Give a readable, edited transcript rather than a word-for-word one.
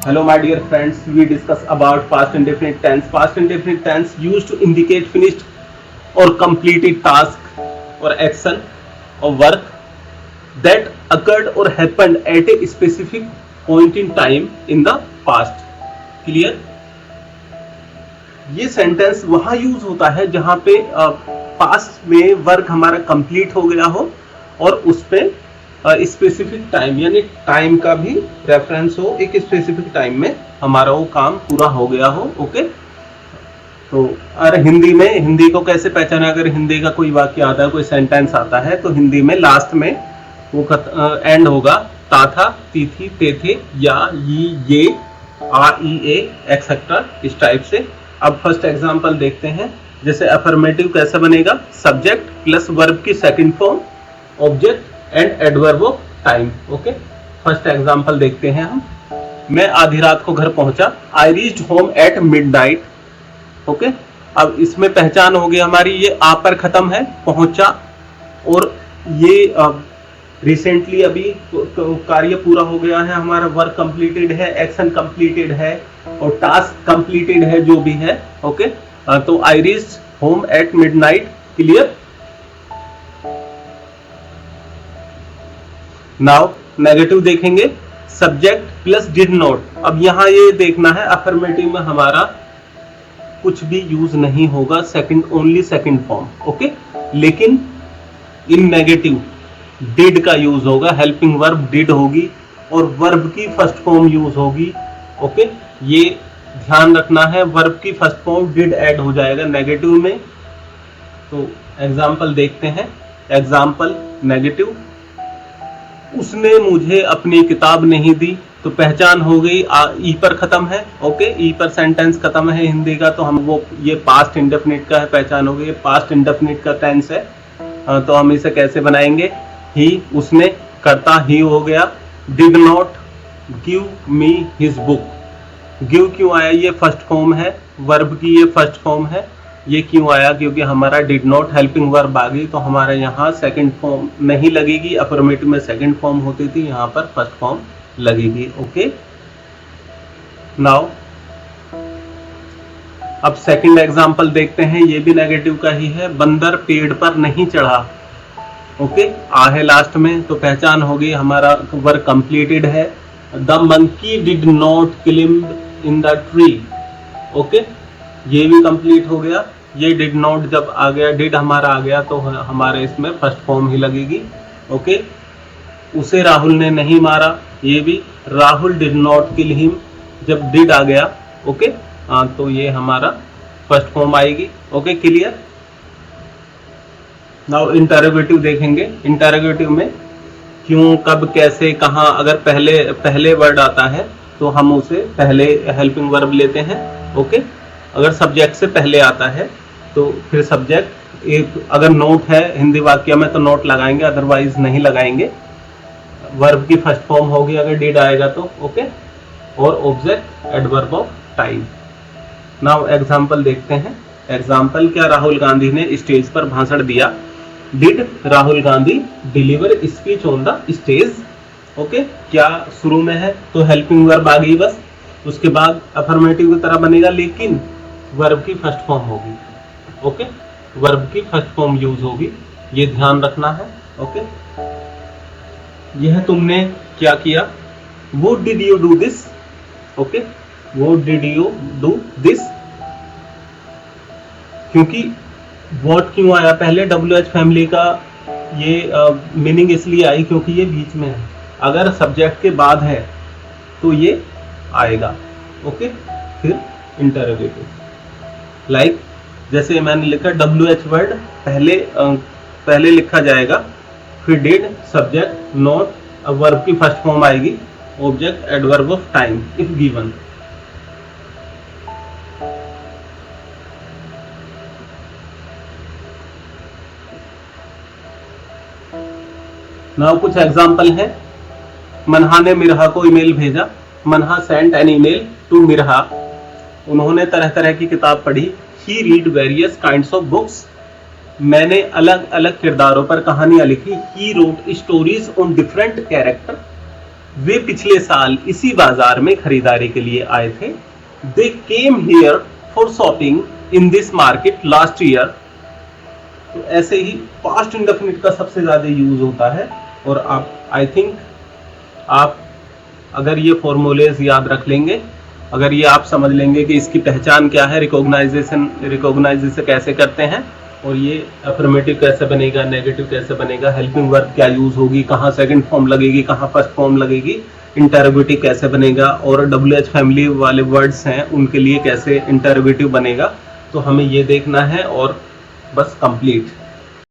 Hello, my dear friends. We discuss about past indefinite tense. Past indefinite tense used to indicate finished or completed task or action or work that occurred or happened at a specific point in time in the past. Clear? ये sentence वहां use होता है जहां पे past में work हमारा complete हो गया हो और उस पे स्पेसिफिक टाइम यानी टाइम का भी रेफरेंस हो, एक स्पेसिफिक टाइम में हमारा वो काम पूरा हो गया हो। ओके, तो अरे हिंदी को कैसे पहचाने? अगर हिंदी का कोई वाक्य आता है, कोई सेंटेंस आता है, तो हिंदी में लास्ट में वो एंड होगा ता था, ती थी, ते थे, या, ये, आ, ई, ए एक्सेट्रा, इस टाइप से। अब फर्स्ट एग्जांपल देखते हैं। जैसे अफर्मेटिव कैसे बनेगा? सब्जेक्ट प्लस वर्ब की second form, object and adverb of time. Okay, first example देखते हैं हम। मैं आधी रात को घर पहुंचा, I reached home at midnight. Okay, अब इसमें पहचान होगी हमारी, ये आ पर खत्म है, पहुंचा, और ये रिसेंटली अभी कार्य पूरा हो गया है, हमारा वर्क कंप्लीटेड है, एक्शन कंप्लीटेड है और टास्क कंप्लीटेड है, जो भी है। ओके, तो I reached home at midnight. Clear? Now negative देखेंगे, सब्जेक्ट प्लस डिड नॉट। अब यहां ये देखना है, अफर्मेटिव में हमारा कुछ भी यूज नहीं होगा, second only second form. Okay, लेकिन इन नेगेटिव डिड का यूज होगा, हेल्पिंग वर्ब डिड होगी और वर्ब की फर्स्ट फॉर्म यूज होगी। ओके, ये ध्यान रखना है, वर्ब की फर्स्ट फॉर्म डिड ऐड हो जाएगा नेगेटिव में। तो एग्जाम्पल देखते हैं। एग्जाम्पल नेगेटिव, उसने मुझे अपनी किताब नहीं दी, तो पहचान हो गई, ई पर खत्म है। ओके, ई पर सेंटेंस खत्म है हिंदी का, तो हम वो ये पास्ट इंडेफिनिट का है, पहचान हो गई, ये पास्ट इंडेफिनिट का टेंस है। तो हम इसे कैसे बनाएंगे? ही, उसने, करता ही हो गया। Did not give me his book. Give क्यों आया? ये फर्स्ट फॉर्म है, वर्ब की ये फर्स्ट फॉर्म है। ये क्यों आया? क्योंकि हमारा डिड नॉट हेल्पिंग वर्ब आ गई, तो हमारे यहाँ सेकंड फॉर्म नहीं लगेगी। अफर्मेटिव में सेकंड फॉर्म होती थी, यहाँ पर फर्स्ट फॉर्म लगेगी। ओके, नाउ अब सेकंड एग्जांपल देखते हैं, ये भी नेगेटिव का ही है। बंदर पेड़ पर नहीं चढ़ा। ओके, आ है लास्ट में, तो पहचान होगी, हमारा वर्क कंप्लीटेड है। The monkey did not climb in the tree. Okay, ये भी कंप्लीट हो गया। ये डिड नॉट जब आ गया, डिड हमारा आ गया, तो हमारे इसमें फर्स्ट फॉर्म ही लगेगी। ओके, उसे राहुल ने नहीं मारा, ये भी Rahul did not kill him, जब डिड आ गया। ओके, तो ये हमारा फर्स्ट फॉर्म आएगी। Okay, clear? नाउ इंटरोगेटिव देखेंगे। इंटरोगेटिव में क्यों, कब, कैसे, कहाँ, अगर पहले वर्ड आता है तो हम उसे पहले हेल्पिंग वर्ब लेते हैं। ओके, अगर सब्जेक्ट से पहले आता है तो फिर सब्जेक्ट, एक अगर नोट है हिंदी वाक्य में तो नोट लगाएंगे, अदरवाइज नहीं लगाएंगे। वर्ब की फर्स्ट फॉर्म होगी अगर डिड आएगा तो। ओके, और object adverb of time. Now example देखते हैं। एग्जाम्पल क्या? राहुल गांधी ने स्टेज पर भाषण दिया। Did Rahul Gandhi deliver speech on the stage. Okay, क्या शुरू में है तो हेल्पिंग वर्ब आ गई बस, उसके बाद अफर्मेटिव की तरह बनेगा, लेकिन वर्ब की फर्स्ट फॉर्म होगी। ओके, वर्ब की फर्स्ट फॉर्म यूज होगी, ये ध्यान रखना है। ओके, यह तुमने क्या किया? What did you do this? Okay, What did you do this? क्योंकि what क्यों आया पहले? WH फैमिली का ये मीनिंग इसलिए आई क्योंकि ये बीच में है। अगर सब्जेक्ट के बाद है तो ये आएगा। ओके, फिर इंटरोगेटिव, लाइक जैसे मैंने लिखा WH वर्ड पहले लिखा जाएगा, फिर डिड, सब्जेक्ट, नोट, अब वर्ब की फर्स्ट फॉर्म आएगी, object adverb of time if given. Now कुछ एग्जाम्पल है। मनहा ने मिरहा को ईमेल भेजा। Manha sent an email to Mirha. उन्होंने तरह तरह की किताब पढ़ी। He read various kinds of books. मैंने अलग अलग किरदारों पर कहानियां लिखी। He wrote stories on different character. वे पिछले साल इसी बाजार में खरीदारी के लिए आए थे। They came here for shopping in this market last year. तो ऐसे ही पास्ट इंडेफिनिट का सबसे ज्यादा यूज होता है। और आप आई थिंक आप अगर ये फॉर्मूलेज याद रख लेंगे, अगर ये आप समझ लेंगे कि इसकी पहचान क्या है, रिकॉग्नाइजेशन कैसे करते हैं, और ये अफर्मेटिव कैसे बनेगा, नेगेटिव कैसे बनेगा, हेल्पिंग वर्ब क्या यूज होगी, कहाँ सेकंड फॉर्म लगेगी, कहाँ फर्स्ट फॉर्म लगेगी, इंटरोगेटिव कैसे बनेगा, और WH फैमिली वाले वर्ड्स हैं उनके लिए कैसे इंटरोगेटिव बनेगा, तो हमें ये देखना है और बस कंप्लीट।